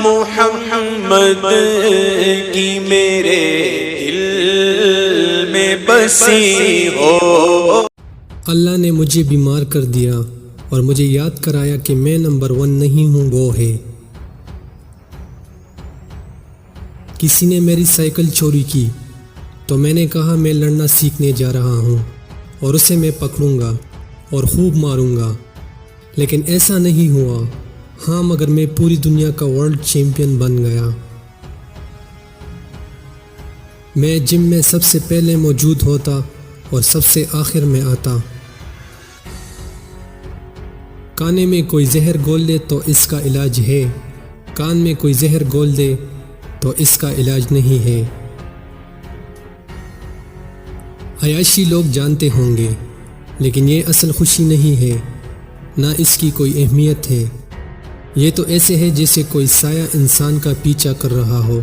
मोहम्मद की मेरे दिल में बसी हो। अल्लाह ने मुझे बीमार कर दिया और मुझे याद कराया कि मैं नंबर 1 नहीं हूँ, वो है। किसी ने मेरी साइकिल चोरी की तो मैंने कहा मैं लड़ना सीखने जा रहा हूँ और उसे मैं पकड़ूंगा और खूब मारूंगा, लेकिन ऐसा नहीं हुआ। हाँ, मगर मैं पूरी दुनिया का वर्ल्ड चैंपियन बन गया। मैं जिम में सबसे पहले मौजूद होता और सबसे आखिर में आता। काने में कोई जहर घोल दे तो इसका इलाज है, कान में कोई जहर घोल दे तो इसका इलाज नहीं है। अयाशी लोग जानते होंगे, लेकिन ये असल खुशी नहीं है, ना इसकी कोई अहमियत है। ये तो ऐसे है जैसे कोई साया इंसान का पीछा कर रहा हो।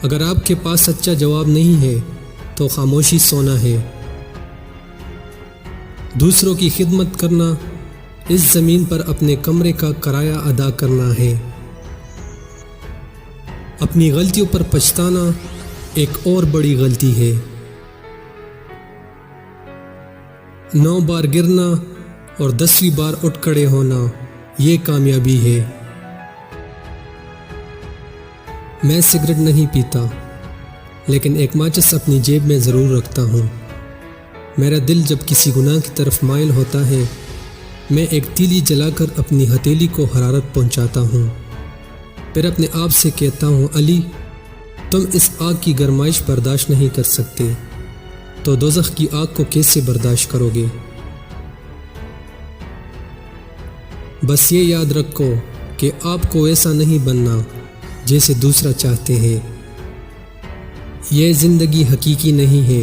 अगर आपके पास सच्चा जवाब नहीं है तो खामोशी सोना है। दूसरों की खिदमत करना इस ज़मीन पर अपने कमरे का किराया अदा करना है। अपनी गलतियों पर पछताना एक और बड़ी गलती है। 9 बार गिरना और 10वीं बार उठ खड़े होना, ये कामयाबी है। मैं सिगरेट नहीं पीता, लेकिन एक माचिस अपनी जेब में ज़रूर रखता हूँ। मेरा दिल जब किसी गुनाह की तरफ माइल होता है, मैं एक तीली जलाकर अपनी हथेली को हरारत पहुँचाता हूँ। फिर अपने आप से कहता हूँ, अली, तुम इस आग की गरमाइश बर्दाश्त नहीं कर सकते, तो दोज़ख की आग को कैसे बर्दाश्त करोगे। बस ये याद रखो कि आपको वैसा नहीं बनना जैसे दूसरा चाहते हैं। यह ज़िंदगी हकीकी नहीं है।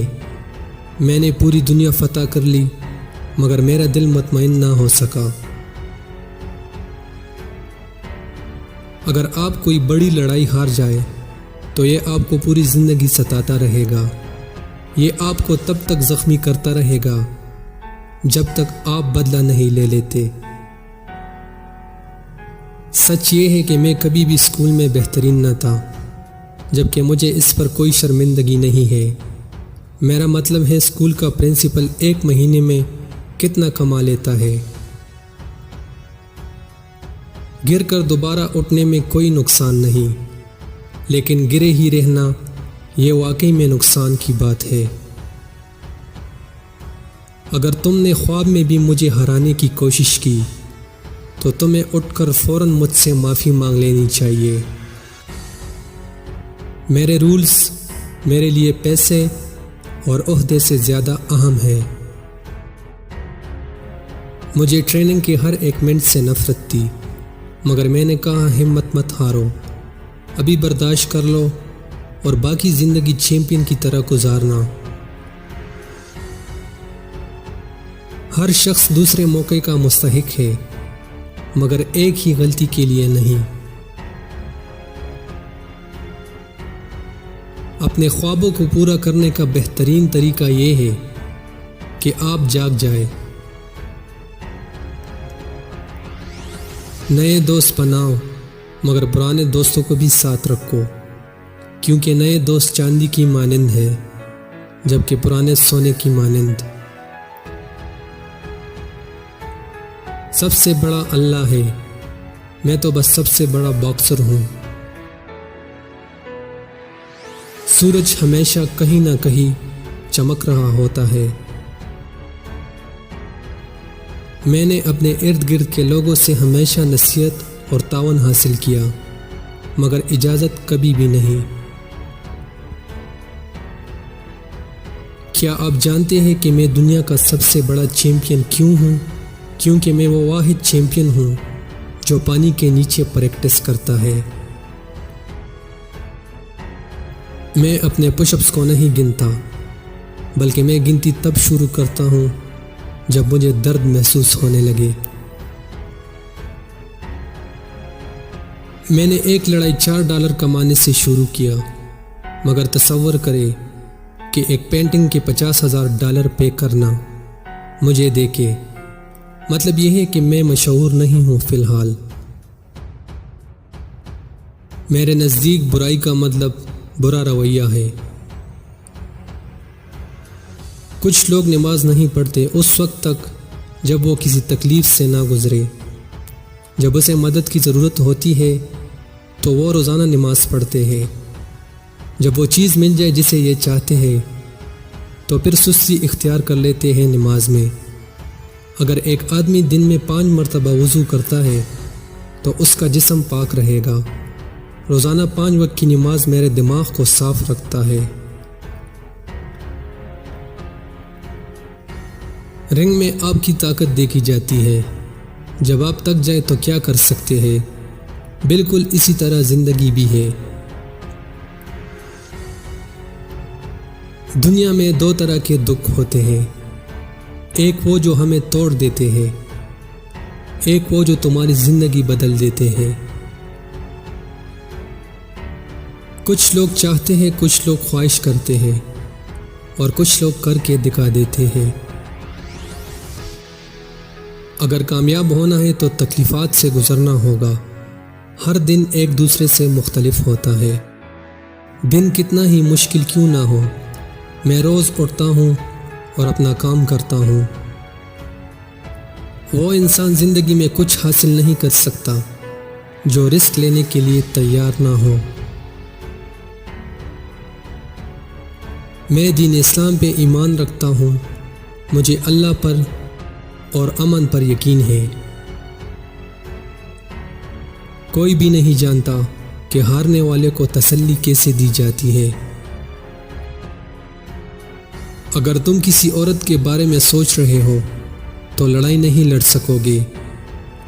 मैंने पूरी दुनिया फतह कर ली, मगर मेरा दिल मुतमईन ना हो सका। अगर आप कोई बड़ी लड़ाई हार जाए तो ये आपको पूरी ज़िंदगी सताता रहेगा। ये आपको तब तक ज़ख्मी करता रहेगा जब तक आप बदला नहीं ले लेते। सच ये है कि मैं कभी भी स्कूल में बेहतरीन न था, जबकि मुझे इस पर कोई शर्मिंदगी नहीं है। मेरा मतलब है, स्कूल का प्रिंसिपल 1 महीने में कितना कमा लेता है। गिर कर दोबारा उठने में कोई नुकसान नहीं, लेकिन गिरे ही रहना, ये वाकई में नुकसान की बात है। अगर तुमने ख्वाब में भी मुझे हराने की कोशिश की तो तुम्हें उठकर फ़ौरन मुझसे माफ़ी मांग लेनी चाहिए। मेरे रूल्स मेरे लिए पैसे और ओहदे से ज़्यादा अहम है। मुझे ट्रेनिंग के हर एक मिनट से नफ़रत थी, मगर मैंने कहा, हिम्मत मत हारो, अभी बर्दाश्त कर लो और बाकी ज़िंदगी चैंपियन की तरह गुजारना। हर शख्स दूसरे मौके का मुस्तहिक है, मगर एक ही गलती के लिए नहीं। अपने ख्वाबों को पूरा करने का बेहतरीन तरीका यह है कि आप जाग जाए। नए दोस्त बनाओ, मगर पुराने दोस्तों को भी साथ रखो, क्योंकि नए दोस्त चांदी की मानंद है, जबकि पुराने सोने की मानंद। सबसे बड़ा अल्लाह है, मैं तो बस सबसे बड़ा बॉक्सर हूँ। सूरज हमेशा कहीं ना कहीं चमक रहा होता है। मैंने अपने इर्द गिर्द के लोगों से हमेशा नसीहत और तावन हासिल किया, मगर इजाज़त कभी भी नहीं। क्या आप जानते हैं कि मैं दुनिया का सबसे बड़ा चैंपियन क्यों हूँ? क्योंकि मैं वो वाहिद चैंपियन हूँ जो पानी के नीचे प्रैक्टिस करता है। मैं अपने पुशअप्स को नहीं गिनता, बल्कि मैं गिनती तब शुरू करता हूँ जब मुझे दर्द महसूस होने लगे। मैंने एक लड़ाई $4 कमाने से शुरू किया, मगर तसव्वुर करें कि एक पेंटिंग के $50,000 पे करना मुझे देके मतलब यह है कि मैं मशहूर नहीं हूँ फ़िलहाल। मेरे नज़दीक बुराई का मतलब बुरा रवैया है। कुछ लोग नमाज नहीं पढ़ते उस वक्त तक जब वो किसी तकलीफ़ से ना गुज़रे। जब उसे मदद की ज़रूरत होती है तो वो रोज़ाना नमाज पढ़ते हैं। जब वो चीज़ मिल जाए जिसे ये चाहते हैं तो फिर सुस्ती इख्तियार कर लेते हैं नमाज में। अगर एक आदमी दिन में 5 मरतबा वज़ू करता है तो उसका जिस्म पाक रहेगा। रोज़ाना 5 वक्त की नमाज मेरे दिमाग को साफ रखता है। रिंग में आपकी ताकत देखी जाती है। जब आप थक जाए तो क्या कर सकते हैं। बिल्कुल इसी तरह ज़िंदगी भी है। दुनिया में 2 तरह के दुख होते हैं, एक वो जो हमें तोड़ देते हैं, एक वो जो तुम्हारी ज़िंदगी बदल देते हैं। कुछ लोग चाहते हैं, कुछ लोग ख्वाहिश करते हैं और कुछ लोग करके दिखा देते हैं। अगर कामयाब होना है तो तकलीफ़ात से गुज़रना होगा। हर दिन एक दूसरे से मुख्तलिफ होता है। दिन कितना ही मुश्किल क्यों ना हो, मैं रोज़ उठता हूँ और अपना काम करता हूँ। वो इंसान ज़िंदगी में कुछ हासिल नहीं कर सकता जो रिस्क लेने के लिए तैयार ना हो। मैं दीन इस्लाम पे ईमान रखता हूँ। मुझे अल्लाह पर और अमन पर यकीन है। कोई भी नहीं जानता कि हारने वाले को तसल्ली कैसे दी जाती है। अगर तुम किसी औरत के बारे में सोच रहे हो तो लड़ाई नहीं लड़ सकोगे।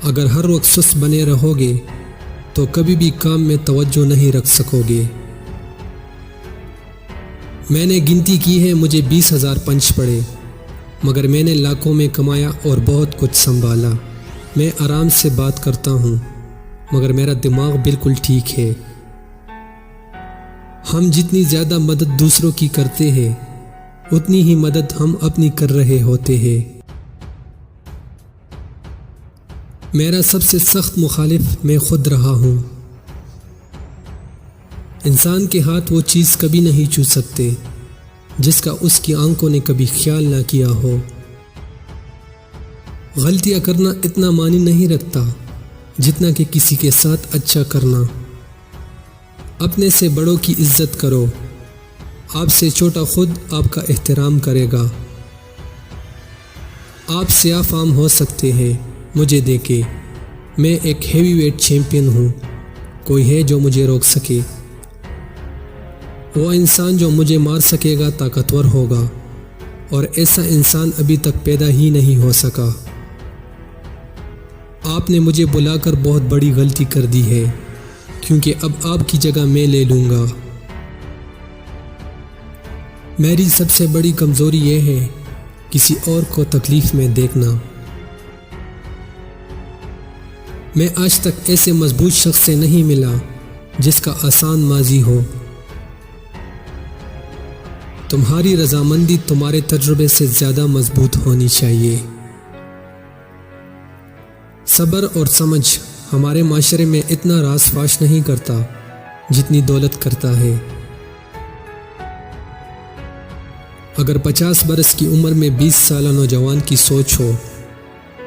अगर हर वक्त सुस्त बने रहोगे तो कभी भी काम में तवज्जो नहीं रख सकोगे। मैंने गिनती की है, मुझे 20,000 पंच पड़े, मगर मैंने लाखों में कमाया और बहुत कुछ संभाला। मैं आराम से बात करता हूँ मगर मेरा दिमाग बिल्कुल ठीक है। हम जितनी ज़्यादा मदद दूसरों की करते हैं उतनी ही मदद हम अपनी कर रहे होते हैं। मेरा सबसे सख्त मुखालिफ मैं खुद रहा हूँ। इंसान के हाथ वो चीज़ कभी नहीं छू सकते जिसका उसकी आंखों ने कभी ख्याल ना किया हो। गलतियां करना इतना मानी नहीं रखता जितना कि किसी के साथ अच्छा करना। अपने से बड़ों की इज्जत करो, आपसे छोटा खुद आपका एहतराम करेगा। आप सियाफाम हो सकते हैं, मुझे देखे, मैं एक हेवीवेट चैंपियन हूँ। कोई है जो मुझे रोक सके? वो इंसान जो मुझे मार सकेगा ताकतवर होगा और ऐसा इंसान अभी तक पैदा ही नहीं हो सका। आपने मुझे बुलाकर बहुत बड़ी गलती कर दी है क्योंकि अब आपकी जगह मैं ले लूँगा। मेरी सबसे बड़ी कमज़ोरी यह है किसी और को तकलीफ़ में देखना। मैं आज तक ऐसे मजबूत शख्स से नहीं मिला जिसका आसान माजी हो। तुम्हारी रजामंदी तुम्हारे तजुर्बे से ज़्यादा मजबूत होनी चाहिए। सब्र और समझ हमारे माशरे में इतना रास फाश नहीं करता जितनी दौलत करता है। अगर 50 बरस की उम्र में 20 साल नौजवान की सोच हो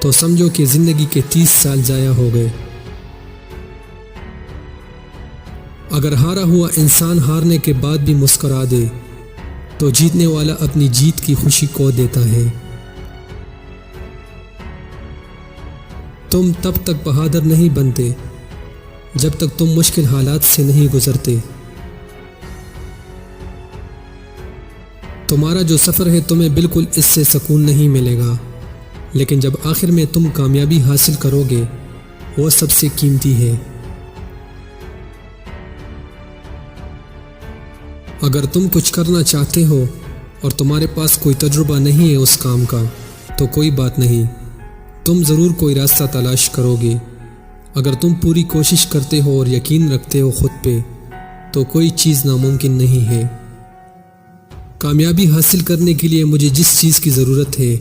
तो समझो कि ज़िंदगी के 30 साल ज़ाया हो गए। अगर हारा हुआ इंसान हारने के बाद भी मुस्कुरा दे तो जीतने वाला अपनी जीत की खुशी खो देता है। तुम तब तक बहादुर नहीं बनते जब तक तुम मुश्किल हालात से नहीं गुजरते। तुम्हारा जो सफ़र है तुम्हें बिल्कुल इससे सुकून नहीं मिलेगा, लेकिन जब आखिर में तुम कामयाबी हासिल करोगे वो सबसे कीमती है। अगर तुम कुछ करना चाहते हो और तुम्हारे पास कोई तजुर्बा नहीं है उस काम का तो कोई बात नहीं, तुम ज़रूर कोई रास्ता तलाश करोगे। अगर तुम पूरी कोशिश करते हो और यकीन रखते हो खुद पे तो कोई चीज़ नामुमकिन नहीं है। कामयाबी हासिल करने के लिए मुझे जिस चीज़ की ज़रूरत है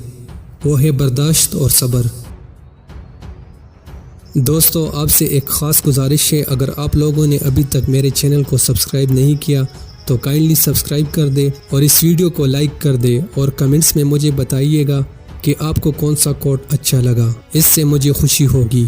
वो है बर्दाश्त और सब्र। दोस्तों, आपसे एक ख़ास गुजारिश है, अगर आप लोगों ने अभी तक मेरे चैनल को सब्सक्राइब नहीं किया तो काइंडली सब्सक्राइब कर दे और इस वीडियो को लाइक कर दे और कमेंट्स में मुझे बताइएगा कि आपको कौन सा कोट अच्छा लगा। इससे मुझे खुशी होगी।